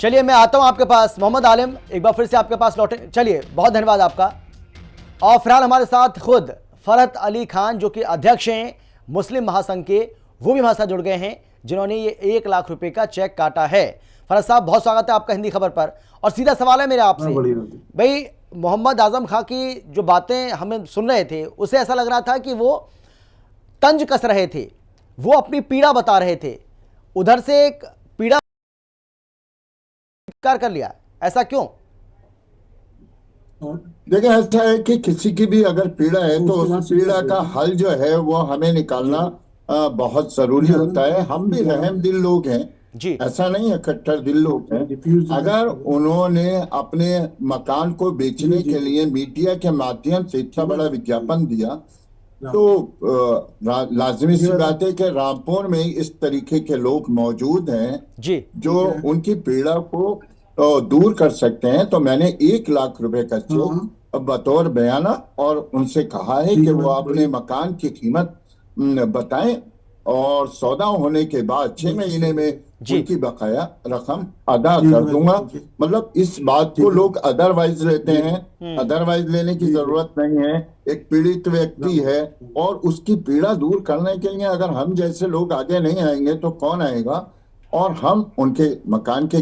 चलिए मैं आता हूं आपके पास, मोहम्मद आलिम एक बार फिर से आपके पास लौटे। चलिए बहुत धन्यवाद आपका। और फिलहाल हमारे साथ खुद फरहत अली खान जो कि अध्यक्ष हैं मुस्लिम महासंघ के, वो भी हमारे साथ जुड़ गए हैं, जिन्होंने ये 1 लाख रुपए का चेक काटा है। फरहत साहब बहुत स्वागत है आपका हिंदी खबर पर। और सीधा सवाल है मेरा आपसे, भाई मोहम्मद आजम खां की जो बातें हमें सुन रहे थे उसे ऐसा लग रहा था कि वो तंज कस रहे थे, वो अपनी पीड़ा बता रहे थे, उधर से एक पीड़ा स्वीकार कर लिया, ऐसा क्यों? देखिए, ऐसा है कि किसी की भी अगर पीड़ा है तो उस पीड़ा का हल जो है वो हमें निकालना बहुत जरूरी होता है। हम भी रहम दिल लोग हैं, जी ऐसा नहीं है, कट्टर दिल लोग हैं। अगर उन्होंने अपने मकान को बेचने के लिए मीडिया के माध्यम से इतना बड़ा विज्ञापन दिया तो लाजमी सी बात है कि रामपुर में इस तरीके के लोग मौजूद हैं जी जो उनकी पीड़ा को दूर कर सकते हैं। तो मैंने 1 लाख रुपए का चेक बतौर बयाना और उनसे कहा है कि वो अपने मकान की कीमत बताएं और सौदा होने के बाद 6 महीने में जी उनकी बकाया रकम अदा कर दूंगा। मतलब इस बात को लोग अदरवाइज लेते हैं, अदरवाइज लेने की जरूरत नहीं है। एक पीड़ित व्यक्ति है और उसकी पीड़ा दूर करने के लिए अगर हम जैसे लोग आगे नहीं आएंगे तो कौन आएगा। और हम उनके मकान के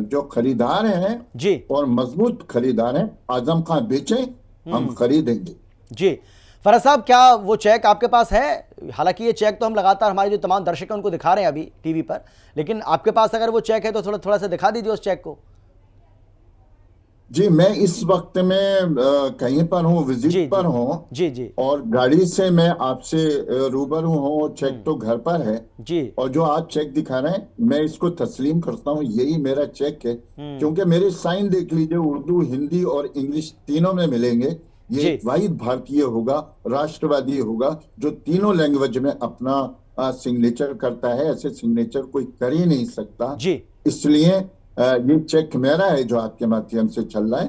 जो खरीदार हैं जी और मजबूत खरीदार हैं, आजम खां बेचें, हम खरीदेंगे। जी। फरहत साहब क्या वो चेक आपके पास है? हालांकि ये चेक तो हम लगातार हमारे जो तमाम दर्शक हैं उनको दिखा रहे हैं अभी टीवी पर, लेकिन आपके पास अगर वो चेक है तो थोड़ा थोड़ा सा दिखा दीजिए उस चेक को। जी, मैं इस वक्त में कहीं पर हूँ, जी विजिट पर जी हूँ जी जी और गाड़ी से मैं आपसे रूबरू हूँ। चेक तो घर पर है जी। और जो आप चेक दिखा रहे हैं मैं इसको तस्लीम करता हूँ, यही मेरा चेक है। क्योंकि मेरे साइन देख लीजिए, उर्दू, हिंदी और इंग्लिश तीनों में मिलेंगे। ये जी एक वाहिद भारतीय होगा, राष्ट्रवादी होगा, जो तीनों लैंग्वेज में अपना सिग्नेचर करता है। ऐसे सिग्नेचर कोई कर ही नहीं सकता। जी। इसलिए ये चेक मेरा है जो आपके माध्यम से चल रहा है,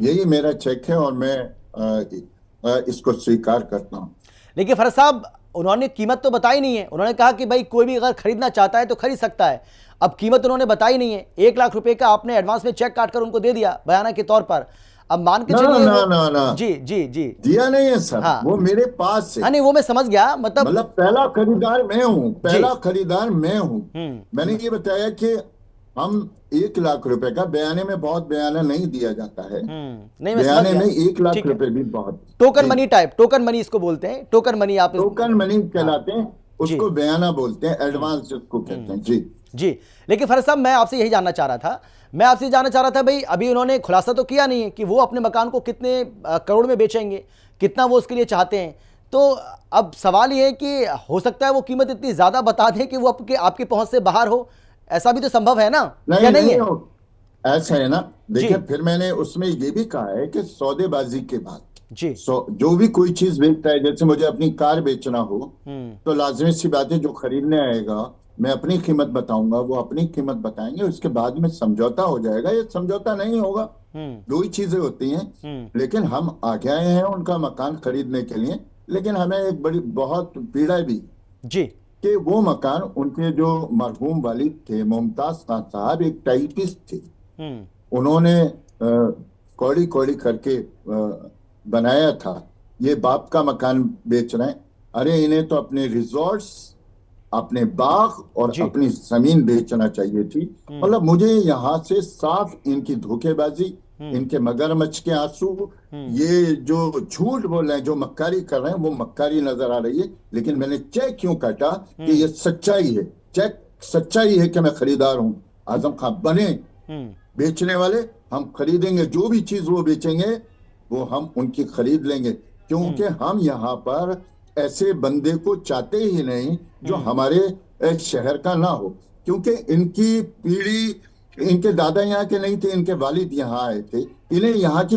यही मेरा चेक है और मैं इसको स्वीकार करता हूँ। देखिए फरहत साहब, उन्होंने कीमत तो बताई नहीं है। उन्होंने कहा कि भाई कोई भी अगर खरीदना चाहता है तो खरीद सकता है। अब कीमत उन्होंने बताई नहीं है। 1 लाख रुपए का आपने एडवांस में चेक काट कर उनको दे दिया बयाना के तौर पर। अब मान के ना चलिए ना वो, ना ना, जी जी जी, दिया नहीं है सर, हाँ वो मेरे पास है। हाँ, नहीं वो मैं समझ गया, मतलब मतलब पहला खरीदार मैं हूँ, जी। पहला खरीदार मैं हूँ। मैंने ये बताया कि हम 1 लाख रुपए का, बयाने में बहुत बयाना नहीं दिया जाता है, नहीं मैं समझ बयाने गया। में 1 लाख ठीक है, रुपए भी बहुत। टोकन जी, मनी टाइप, टोकन मनी इसको बोलते हैं, टोकन मनी आप टोकन मनी हाँ कहलाते हैं, जी। उसको बयाना बोलते हैं, एडवांस जिसको कहते हैं। जी जी। लेकिन फरज साहब मैं आपसे यही जानना चाह रहा था, मैं आपसे जानना चाह रहा था भाई, अभी उन्होंने खुलासा तो किया नहीं है कि वो अपने मकान को कितने करोड़ में बेचेंगे, कितना वो उसके लिए चाहते हैं। तो अब सवाल ये है कि हो सकता है वो कीमत इतनी ज़्यादा बता दें कि वो आपके आपकी पहुंच से बाहर हो, ऐसा भी तो संभव है ना, या नहीं नहीं नहीं है? हो, ऐसा है ना। जी देखिए, फिर मैंने उसमें ये भी कहा है कि सौदेबाजी के बाद जी। जो भी कोई चीज बेचता है, जैसे मुझे अपनी कार बेचना हो तो लाजमी सी बात है, जो खरीदने आएगा मैं अपनी कीमत बताऊंगा, वो अपनी कीमत बताएंगे, उसके बाद में समझौता हो जाएगा या समझौता नहीं होगा। दो ही चीजें होती हैं। लेकिन हम आगे आए हैं उनका मकान खरीदने के लिए, लेकिन हमें एक बड़ी बहुत पीड़ा भी जी कि वो मकान उनके जो मरहूम वालिद थे, मुमताज खान साहब एक टाइपिस्ट थे, उन्होंने कौड़ी कौड़ी करके बनाया था। ये बाप का मकान बेच रहे हैं। अरे इन्हें तो अपने रिजॉर्ट्स, अपने बाग और जी। अपनी जमीन बेचना चाहिए थी। मतलब मुझे यहाँ से साफ इनकी धोखेबाजी, इनके मगरमच्छ के आंसू, ये जो झूठ बोल रहे हैं, जो मक्कारी कर रहे हैं, वो मक्कारी नजर आ रही है। लेकिन मैंने चेक क्यों काटा कि ये सच्चाई है। चेक सच्चाई है कि मैं खरीदार हूं। आजम खां बने बेचने वाले, हम खरीदेंगे, जो भी चीज वो बेचेंगे वो हम उनकी खरीद लेंगे। क्योंकि हम यहाँ पर ऐसे बंदे को चाहते ही नहीं जो हमारे शहर का ना हो। क्योंकि इनकी पीढ़ी, इनके दादा यहाँ के नहीं थे, इनके वालिद यहाँ आए थे। इन्हें यहाँ की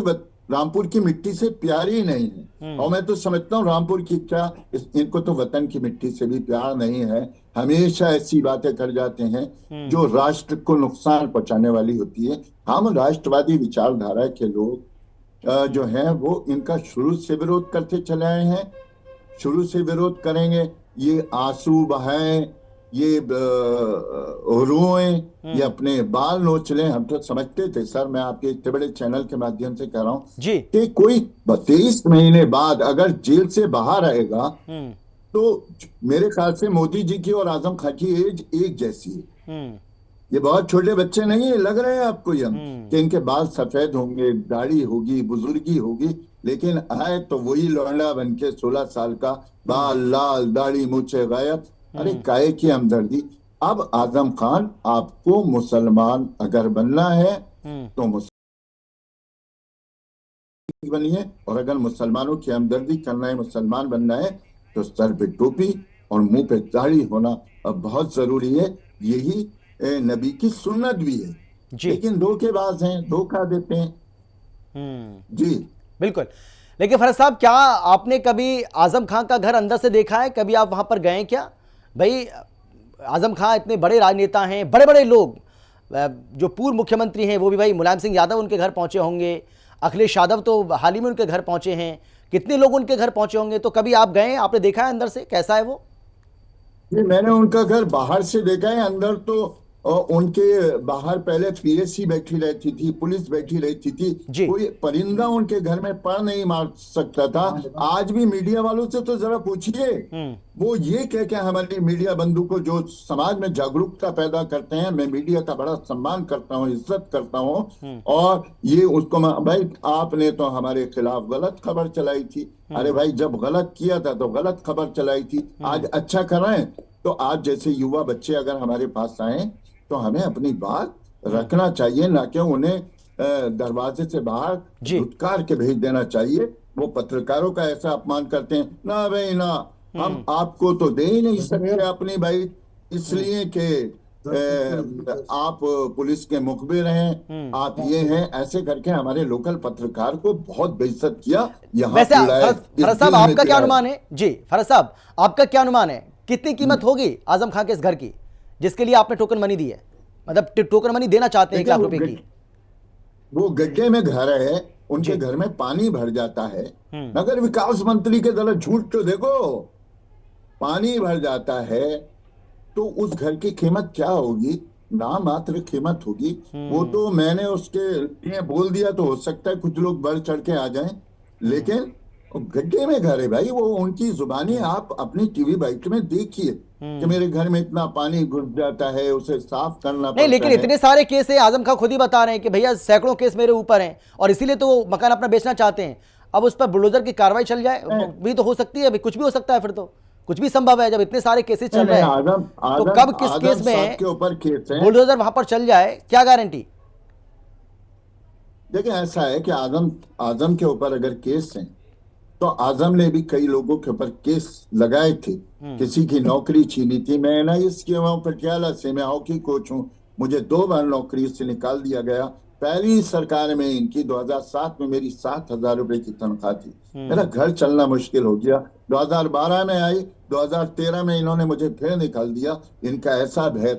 रामपुर की मिट्टी से प्यार ही नहीं है। और मैं तो समझता हूँ रामपुर की क्या, इनको तो वतन की मिट्टी से भी प्यार नहीं है। हमेशा ऐसी बातें कर जाते हैं जो राष्ट्र को नुकसान पहुंचाने वाली होती है। हम राष्ट्रवादी विचारधारा के लोग जो हैं वो इनका शुरू से विरोध करते चले आए हैं, शुरू से विरोध करेंगे। ये आंसू बहाएं ये रोएं, ये अपने बाल नोच लें। हम तो समझते थे सर, मैं आपके इतने बड़े चैनल के माध्यम से कह रहा हूं जी। कि कोई 23 महीने बाद अगर जेल से बाहर आएगा हम्म। तो मेरे ख्याल से मोदी जी की और आजम खान की एज एक जैसी है। हम्म। ये बहुत छोटे बच्चे नहीं है, लग रहे हैं आपको यंग, हम्म। कि इनके बाल सफेद होंगे, दाढ़ी होगी, बुजुर्गी होगी, लेकिन आए तो वही लौंडा बन के 16 साल का, बाल लाल, दाढ़ी मूछे गायब। अरे काहे की हमदर्दी। अब आजम खान, आपको मुसलमान अगर बनना है तो मुसलमान बनिए, और अगर मुसलमानों की हमदर्दी करना है, मुसलमान बनना है, तो सर पे टोपी और मुंह पे दाढ़ी होना अब बहुत जरूरी है। यही नबी की सुन्नत भी है। जी। लेकिन धोखेबाज हैं, धोखा देते हैं। जी। बिल्कुल। लेकिन फरज साहब, क्या आपने कभी आजम खान का घर अंदर से देखा है? कभी आप वहां पर गए हैं क्या? भाई, आजम खान इतने बड़े राजनेता हैं, बड़े बड़े लोग, जो पूर्व मुख्यमंत्री हैं वो भी, भाई मुलायम सिंह यादव उनके घर पहुंचे होंगे, अखिलेश यादव तो हाल ही में उनके घर पहुंचे हैं, कितने लोग उनके घर पहुंचे होंगे। तो कभी आप गए हैं, आपने देखा है अंदर से कैसा है वो? जी, मैंने उनका घर बाहर से देखा है। अंदर तो उनके बाहर पहले पीएससी बैठी रहती थी, पुलिस बैठी रहती थी, जी। कोई परिंदा उनके घर में पर नहीं मार सकता था। आज भी मीडिया वालों से तो जरा पूछिए, वो ये कह के हमारी मीडिया बंधु को, जो समाज में जागरूकता पैदा करते हैं, मैं मीडिया का बड़ा सम्मान करता हूँ, इज्जत करता हूँ, और ये उसको भाई आपने तो हमारे खिलाफ गलत खबर चलाई थी। अरे भाई, जब गलत किया था तो गलत खबर चलाई थी, आज अच्छा कर रहे हैं। तो आज जैसे युवा बच्चे अगर हमारे पास आए तो हमें अपनी बात रखना चाहिए, ना कि उन्हें दरवाजे से बाहर जी। धुतकार के भेज देना चाहिए। वो पत्रकारों का ऐसा अपमान करते हैं ना, भाई ना, हम आपको तो दे ही नहीं सकते अपनी भाई, इसलिए कि आप पुलिस के मुखबिर हैं, आप ये हैं, ऐसे करके हमारे लोकल पत्रकार को बहुत बेइज्जत किया, यहाँ वैसे पिलाए, इस फरज साहब, दिल में आपका क्या पिलाए। अनुमान है? जी फरज साहब, आपका क्या अनुमान है, कितनी कीमत होगी आजम खान के इस घर की, जिसके लिए आपने टोकन मनी दी है? मतलब टोकन मनी देना चाहते हैं 1 देखिए, लाख रुपए की। वो गड्ढे में घर है, उनके जी। घर में पानी भर जाता है। नगर विकास मंत्री के तरह झूठ तो देखो, पानी भर जाता है तो उस घर की कीमत क्या होगी? नाम मात्र कीमत होगी। वो तो मैंने उसके लिए बोल दिया, तो हो सकता है कुछ लोग बढ़ चढ़ के आ जाएं, लेकिन गड्ढे में घर है भाई, वो उनकी जुबानी आप अपनी टीवी बाइट में देखिए कि मेरे घर में इतना पानी घुस जाता है, उसे साफ करना नहीं, पड़ता लेकिन है। इतने सारे केस है, आजम खान खुद ही बता रहे हैं कि भैया सैकड़ों केस मेरे ऊपर हैं, और इसीलिए तो वो मकान अपना बेचना चाहते हैं। अब उस पर बुलडोजर की कार्रवाई चल जाए भी तो हो सकती है, अभी कुछ भी हो सकता है, फिर तो कुछ भी संभव है। जब इतने सारे केसेस चल रहे हैं आदम तो आदम कब किस आदम केस साहब में के ऊपर केस है। बुलडोजर वहां पर चल जाए, क्या गारंटी? देखिए, ऐसा है कि आजम आजम के ऊपर अगर केस है, तो आजम ने भी कई लोगों के ऊपर केस लगाए थे, किसी की नौकरी छीनी थी। मैं एनआईएस किया हुआ हूं पटियाला से, मैं हॉकी कोच हूं, मुझे 2 बार नौकरी से निकाल दिया गया। पहली सरकार में इनकी 2007 में मेरी 7,000 रुपए की तनख्वाह थी, मेरा घर चलना मुश्किल हो गया। 2012 में आई, 2013 में इन्होंने मुझे फिर निकाल दिया। इनका ऐसा भय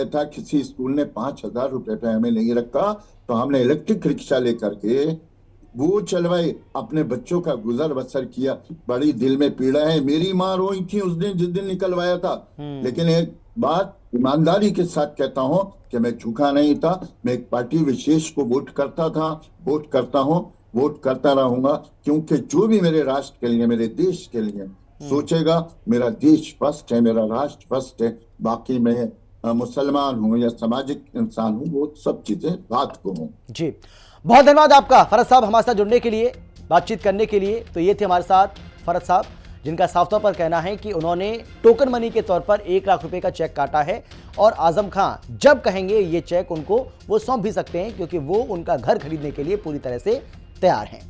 था, किसी स्कूल ने 5,000 रुपए पे हमें नहीं रखा, तो हमने इलेक्ट्रिक रिक्शा लेकर के वो चलवाई, अपने बच्चों का गुजर बसर किया। बड़ी दिल में पीड़ा है, मेरी माँ रोई थी उस दिन जिस दिन निकलवाया था। लेकिन एक बात ईमानदारी के साथ कहता हूं कि मैं झुका नहीं था, मैं एक पार्टी विशेष को वोट करता था, वोट करता हूं, वोट करता रहूंगा, क्योंकि जो भी मेरे राष्ट्र के लिए, मेरे देश के लिए सोचेगा, मेरा देश फर्स्ट है, मेरा राष्ट्र फर्स्ट है। बाकी मैं मुसलमान हूं या सामाजिक इंसान हूं, वो सब चीजें बात को हूं। जी, बहुत धन्यवाद आपका फरज साहब, हमारे साथ जुड़ने के लिए, बातचीत करने के लिए। तो ये थे हमारे साथ फरज साहब, जिनका साफ तौर पर कहना है कि उन्होंने टोकन मनी के तौर पर 1 लाख रुपए का चेक काटा है, और आजम खान जब कहेंगे ये चेक उनको वो सौंप भी सकते हैं, क्योंकि वो उनका घर खरीदने के लिए पूरी तरह से तैयार हैं।